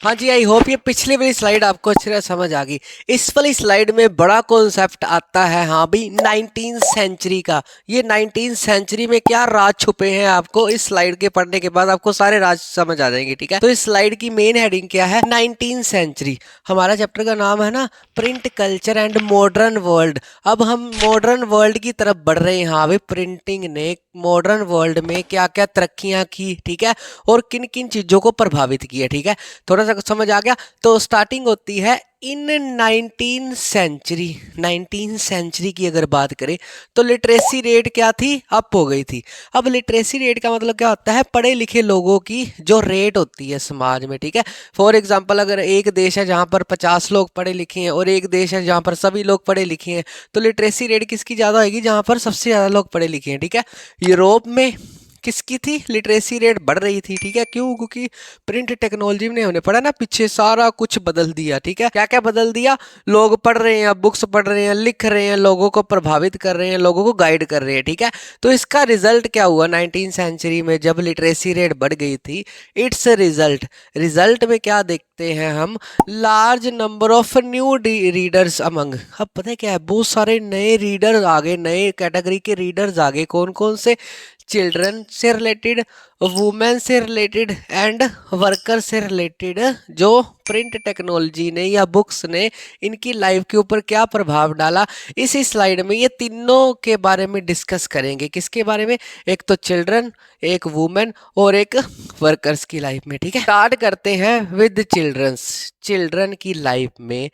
हाँ जी, I hope ये पिछली वाली स्लाइड आपको अच्छी तरह समझ आ गई। इस वाली स्लाइड में बड़ा कॉन्सेप्ट आता है, हाँ भाई, 19th सेंचुरी का। ये 19th सेंचुरी में क्या राज छुपे हैं, आपको इस स्लाइड के पढ़ने के बाद आपको सारे राज समझ आ जाएंगे। ठीक है, तो इस स्लाइड की मेन हेडिंग क्या है? 19th century. हमारा चैप्टर का नाम है ना print culture and modern world. अब हम मॉडर्न वर्ल्ड की तरफ बढ़ रहे हैं। हाँ भाई, प्रिंटिंग ने मॉडर्न वर्ल्ड में क्या क्या तरक्कियां की, ठीक है, और किन किन चीजों को प्रभावित किया। ठीक है, थोड़ा सा समझ आ गया। तो स्टार्टिंग होती है इन 19th सेंचुरी। 19th सेंचुरी की अगर बात करें तो लिटरेसी रेट क्या थी? अप हो गई थी। अब लिटरेसी रेट का मतलब क्या होता है? पढ़े लिखे लोगों की जो रेट होती है समाज में। ठीक है, फॉर एग्जांपल अगर एक देश है जहां पर 50 लोग पढ़े लिखे हैं और एक देश है जहां पर सभी लोग पढ़े लिखे हैं, तो लिटरेसी रेट किसकी ज्यादा होगी? जहां पर सबसे ज्यादा लोग पढ़े लिखे हैं। ठीक है, यूरोप में किसकी थी लिटरेसी रेट? बढ़ रही थी। ठीक है, क्यों? क्योंकि प्रिंट टेक्नोलॉजी ने होने पड़ा ना पीछे, सारा कुछ बदल दिया। ठीक है, क्या क्या बदल दिया? लोग पढ़ रहे हैं, बुक्स पढ़ रहे हैं, लिख रहे हैं, लोगों को प्रभावित कर रहे हैं, लोगों को गाइड कर रहे हैं। ठीक है, तो इसका रिजल्ट क्या हुआ 19th सेंचुरी में जब लिटरेसी रेट बढ़ गई थी? इट्स रिजल्ट, रिजल्ट में क्या देखते हैं हम? Large number of new readers among. अब पता है क्या है? बहुत सारे नए रीडर आ गए, नए कैटेगरी के रीडर्स आ गए। कौन कौन से? चिल्ड्रन से रिलेटेड, वुमेन से रिलेटेड एंड वर्कर से रिलेटेड। जो प्रिंट टेक्नोलॉजी ने या बुक्स ने इनकी लाइफ के ऊपर क्या प्रभाव डाला, इसी स्लाइड में ये तीनों के बारे में डिस्कस करेंगे। किसके बारे में? एक तो चिल्ड्रन, एक वुमेन और एक वर्कर्स की लाइफ में। ठीक है, स्टार्ट करते हैं विद चिल्ड्रंस। चिल्ड्रन की लाइफ में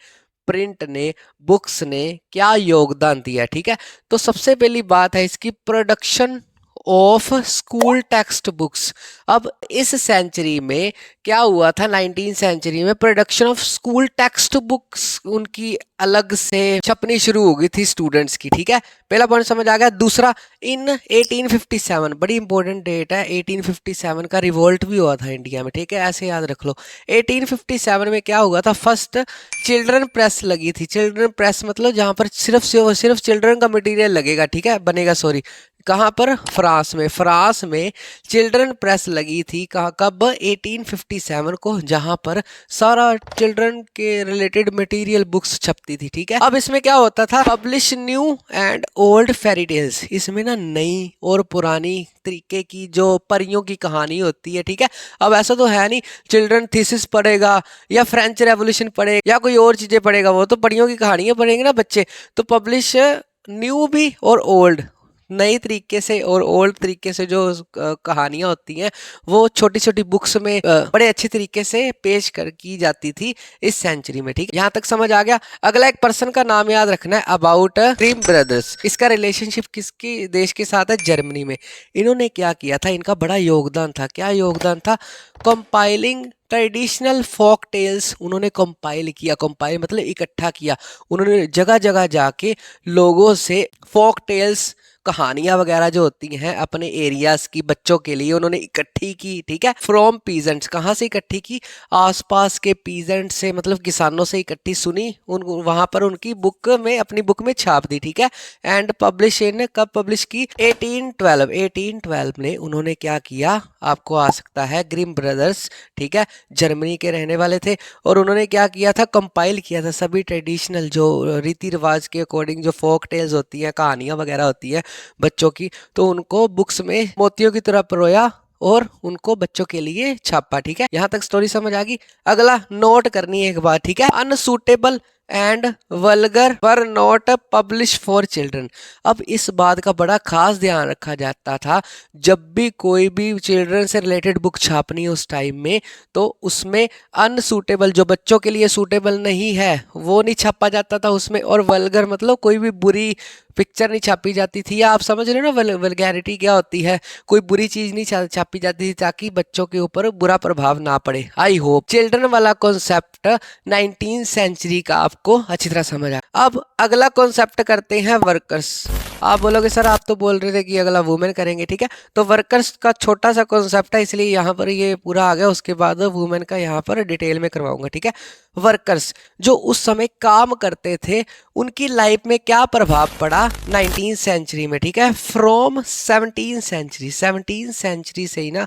प्रिंट ने, बुक्स ने क्या योगदान दिया? ठीक है, तो सबसे पहली बात है इसकी production of school text books. अब इस सेंचुरी में क्या हुआ था? 19th सेंचुरी में production of school text books उनकी अलग से छपनी शुरू हो गई थी स्टूडेंट्स की। ठीक है, पहला पॉइंट समझ आ गया। दूसरा, इन 1857, बड़ी इंपॉर्टेंट डेट है, 1857 का रिवोल्ट भी हुआ था इंडिया में। ठीक है, ऐसे याद रख लो। 1857 में क्या हुआ था? फर्स्ट चिल्ड्रन प्रेस लगी थी। चिल्ड्रन प्रेस मतलब जहां पर सिर्फ चिल्ड्रन का मटेरियल लगेगा। ठीक है, बनेगा, सॉरी, कहां पर? फ्रांस में। फ्रांस में चिल्ड्रन प्रेस लगी थी। कहाँ? कब? 1857 को, जहां पर सारा चिल्ड्रन के रिलेटेड मटेरियल बुक्स छपती थी। ठीक है, अब इसमें क्या होता था? Publish new and old fairy tales. इसमें ना नई और पुरानी तरीके की जो परियों की कहानी होती है। ठीक है, अब ऐसा तो है नहीं चिल्ड्रन थीसिस पढ़ेगा या फ्रेंच रेवोल्यूशन पढ़ेगा या कोई और चीजें पढ़ेगा, वो तो परियों की कहानियां पढ़ेंगे ना बच्चे। तो पब्लिश न्यू भी और ओल्ड, नई तरीके से और ओल्ड तरीके से जो कहानियां होती हैं वो छोटी छोटी बुक्स में बड़े अच्छे तरीके से पेश कर की जाती थी इस सेंचुरी में। ठीक है, यहां तक समझ आ गया। अगला एक पर्सन का नाम याद रखना है, अबाउट ग्रिम ब्रदर्स। इसका रिलेशनशिप किसके देश के साथ है? जर्मनी में। इन्होंने क्या किया था? इनका बड़ा योगदान था। क्या योगदान था? कंपाइलिंग ट्रेडिशनल फोक टेल्स उन्होंने कंपाइल किया। कंपाइल मतलब इकट्ठा किया। उन्होंने जगह जगह जाके लोगों से फोक टेल्स, कहानियां वगैरह जो होती हैं अपने एरियाज की बच्चों के लिए, उन्होंने इकट्ठी की। ठीक है, फ्रॉम पीजेंट्स। कहाँ से इकट्ठी की? आसपास के पीजेंट से, मतलब किसानों से इकट्ठी सुनी, उन वहां पर उनकी बुक में, अपनी बुक में छाप दी। ठीक है, एंड पब्लिश इन, कब पब्लिश की? 1812। 1812 में उन्होंने क्या किया? आपको आ सकता है, ग्रिम ब्रदर्स, ठीक है, जर्मनी के रहने वाले थे, और उन्होंने क्या किया था? कंपाइल किया था सभी ट्रेडिशनल जो रीति रिवाज के अकॉर्डिंग जो फोक टेल्स होती हैं, कहानियां वगैरह होती हैं बच्चों की, तो उनको बुक्स में मोतियों की तरह पिरोया और उनको बच्चों के लिए छापा। ठीक है, यहां तक स्टोरी समझ आ गई। अगला नोट करनी है एक बात। ठीक है, unsuitable and vulgar were not publish for children. अब इस बात का बड़ा खास ध्यान रखा जाता था, जब भी कोई भी चिल्ड्रन से रिलेटेड बुक छापनी है उस टाइम में, तो उसमें अनसूटेबल, जो बच्चों के लिए सूटेबल नहीं है, वो नहीं छापा जाता था उसमें। और वल्गर मतलब कोई भी बुरी पिक्चर नहीं छापी जाती थी, या आप समझ रहे हो ना वल्गैरिटी क्या होती है? कोई बुरी चीज नहीं छापी जाती थी ताकि बच्चों के ऊपर बुरा प्रभाव ना पड़े। आई होप चिल्ड्रन वाला कॉन्सेप्ट 19th सेंचुरी का आपको अच्छी तरह समझ आ। अब अगला कॉन्सेप्ट करते हैं वर्कर्स। आप बोलोगे सर आप तो बोल रहे थे कि अगला वुमेन करेंगे। ठीक है, तो वर्कर्स का छोटा सा कॉन्सेप्ट है, इसलिए यहाँ पर ये पूरा आ गया, उसके बाद वुमेन का यहाँ पर डिटेल में करवाऊंगा। ठीक है, वर्कर्स जो उस समय काम करते थे, उनकी लाइफ में क्या प्रभाव पड़ा 19th सेंचुरी में? ठीक है, from 17th century, 17th century से ही ना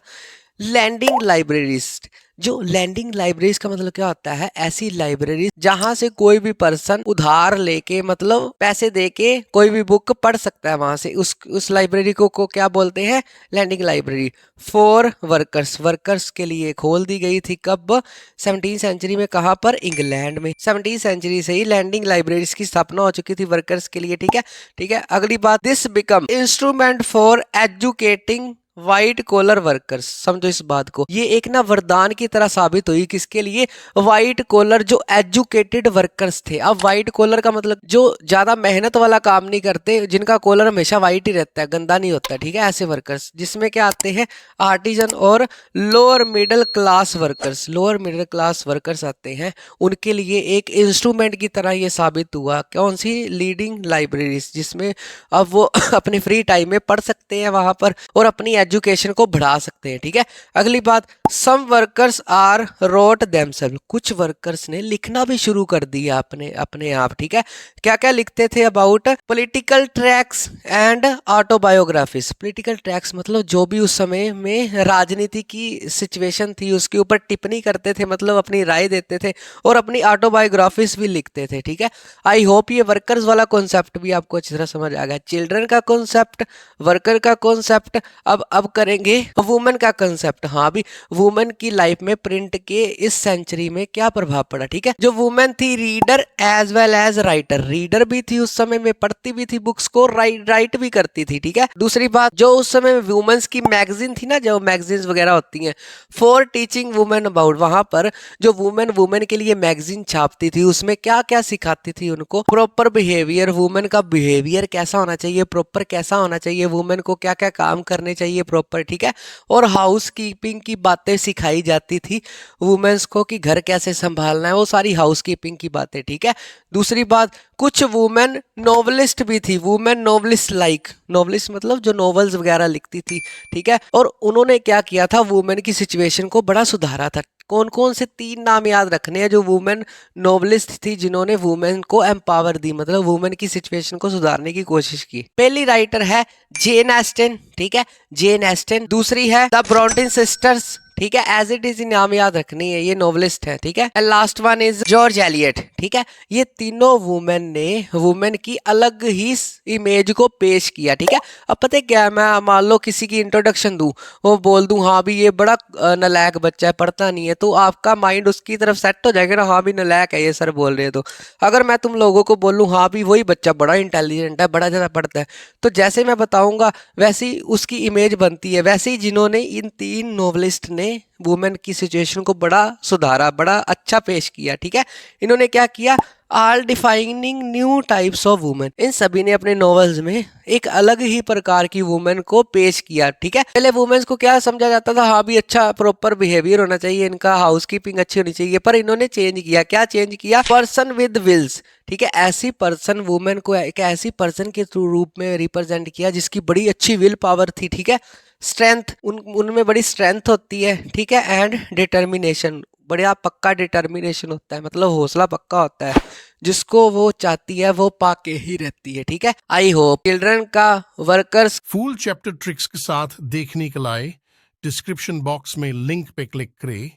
लैंडिंग लाइब्रेरीज। जो लैंडिंग लाइब्रेरीज का मतलब क्या होता है, ऐसी लाइब्रेरी जहां से कोई भी पर्सन उधार लेके मतलब पैसे देके कोई भी बुक पढ़ सकता है, वहां से उस लाइब्रेरी को क्या बोलते हैं, lending library. For workers, workers के लिए खोल दी गई थी कब, 17वीं सेंचुरी में। कहां पर, इंग्लैंड में। 17वीं सेंचुरी से ही लैंडिंग लाइब्रेरीज की स्थापना हो चुकी थी वर्कर्स के लिए, ठीक है। ठीक है, अगली बात, this become instrument for educating white collar workers. समझो इस बात को, ये एक ना वरदान की तरह साबित हुई, किसके लिए, व्हाइट कॉलर जो एजुकेटेड वर्कर्स थे। अब व्हाइट कॉलर का मतलब जो ज्यादा मेहनत वाला काम नहीं करते, जिनका कॉलर हमेशा व्हाइट ही रहता है, गंदा नहीं होता, ठीक है, ऐसे वर्कर्स। जिसमें क्या आते हैं, आर्टिजन और lower middle class workers. Lower middle class workers आते हैं, उनके लिए एक इंस्ट्रूमेंट की तरह ये साबित हुआ। कौन सी, लीडिंग लाइब्रेरीज, जिसमें अब वो अपने फ्री टाइम में पढ़ सकते हैं वहां पर और अपनी एजुकेशन को बढ़ा सकते हैं, ठीक है। अगली बात, some workers are wrote themselves. कुछ वर्कर्स ने लिखना भी शुरू कर दिया अपने अपने आप, ठीक है। क्या क्या लिखते थे, about political tracks and autobiographies. Political tracks मतलब जो भी उस समय में राजनीति की सिचुएशन थी उसके ऊपर टिप्पणी करते थे, मतलब अपनी राय देते थे, और अपनी ऑटोबायोग्राफीज भी लिखते थे, ठीक है। आई होप ये वर्कर्स वाला कॉन्सेप्ट भी आपको अच्छी तरह समझ आ गया। चिल्ड्रन का कॉन्सेप्ट, वर्कर का कॉन्सेप्ट, अब करेंगे वुमेन का कंसेप्ट। हाँ भी, वुमेन की लाइफ में प्रिंट के इस सेंचुरी में क्या प्रभाव पड़ा, ठीक है। जो वुमेन थी reader as well as writer, reader भी थी उस समय में, पढ़ती भी थी बुक्स को, राइट भी करती थी, ठीक है। दूसरी बात, जो उस समय वुमेन्स की मैगजीन थी ना, जो मैगजीन्स वगैरह होती हैं फॉर टीचिंग वुमेन अबाउट, वहां पर जो वुमेन के लिए मैगजीन छापती थी, उसमें क्या क्या सिखाती थी उनको, प्रॉपर बिहेवियर, वुमेन का बिहेवियर कैसा होना चाहिए, प्रॉपर कैसा होना चाहिए, वुमेन को क्या क्या काम करने चाहिए प्रॉपर, ठीक है। और हाउस कीपिंग की बातें सिखाई जाती थी वुमेन्स को, कि घर कैसे संभालना है, वो सारी हाउस कीपिंग की बातें, ठीक है। दूसरी बात, कुछ वुमेन नॉवलिस्ट भी थी, वुमेन नॉवलिस्ट, लाइक नॉवलिस्ट मतलब जो नॉवेल्स वगैरह लिखती थी, ठीक है। और उन्होंने क्या किया था, वुमेन की सिचुएशन को बड़ा सुधारा था। कौन कौन से 3 नाम याद रखने हैं जो वुमेन नॉवलिस्ट थी, जिन्होंने वुमेन को एम्पावर दी, मतलब वुमेन की सिचुएशन को सुधारने की कोशिश की। पहली राइटर है जेन एस्टन, ठीक है, जेन एस्टन। दूसरी है द ब्रॉन्टिन सिस्टर्स, ठीक है, एज इट इज नाम याद रखनी है, ये नॉवलिस्ट है, ठीक है। And last one is George Eliot, ठीक है। ये तीनों वुमेन ने वुमेन की अलग ही इमेज को पेश किया, ठीक है। अब पता है क्या, मैं मान लो किसी की इंट्रोडक्शन दूं, वो बोल दूं हाँ भी ये बड़ा नालायक बच्चा है, पढ़ता नहीं है, तो आपका माइंड उसकी तरफ सेट हो जाएगा ना, हाँ भी नालायक है ये सर बोल रहे हैं। तो अगर मैं तुम लोगों को बोलूं हाँ भी वही बच्चा बड़ा इंटेलिजेंट है, बड़ा ज़्यादा पढ़ता है, तो जैसे मैं बताऊंगा वैसी उसकी इमेज बनती है। वैसे ही जिन्होंने इन 3 नॉवलिस्ट ने वुमेन की सिचुएशन को बड़ा सुधारा, बड़ा अच्छा पेश किया, ठीक है। इन्होंने क्या किया, all defining new types of women. इन सभी ने अपने नॉवेल्स में एक अलग ही प्रकार की वुमेन को पेश किया, ठीक है। पहले वुमेन्स को क्या समझा जाता था, हाँ भी अच्छा प्रॉपर बिहेवियर होना चाहिए, इनका हाउसकीपिंग अच्छी होनी चाहिए, पर इन्होंने चेंज किया। क्या चेंज किया, पर्सन विद विल्स, ठीक है। ऐसी पर्सन, वुमेन को एक ऐसी पर्सन के रूप में रिप्रेजेंट किया जिसकी बड़ी अच्छी विल पावर थी, ठीक है। स्ट्रेंथ, उनमें बड़ी स्ट्रेंथ होती है, ठीक है। एंड डिटर्मिनेशन, बड़ा पक्का डिटर्मिनेशन होता है, मतलब हौसला पक्का होता है, जिसको वो चाहती है वो पाके ही रहती है, ठीक है। आई होप चिल्ड्रन का वर्कर्स फुल चैप्टर ट्रिक्स के साथ देखने के लिए डिस्क्रिप्शन बॉक्स में लिंक पे क्लिक करें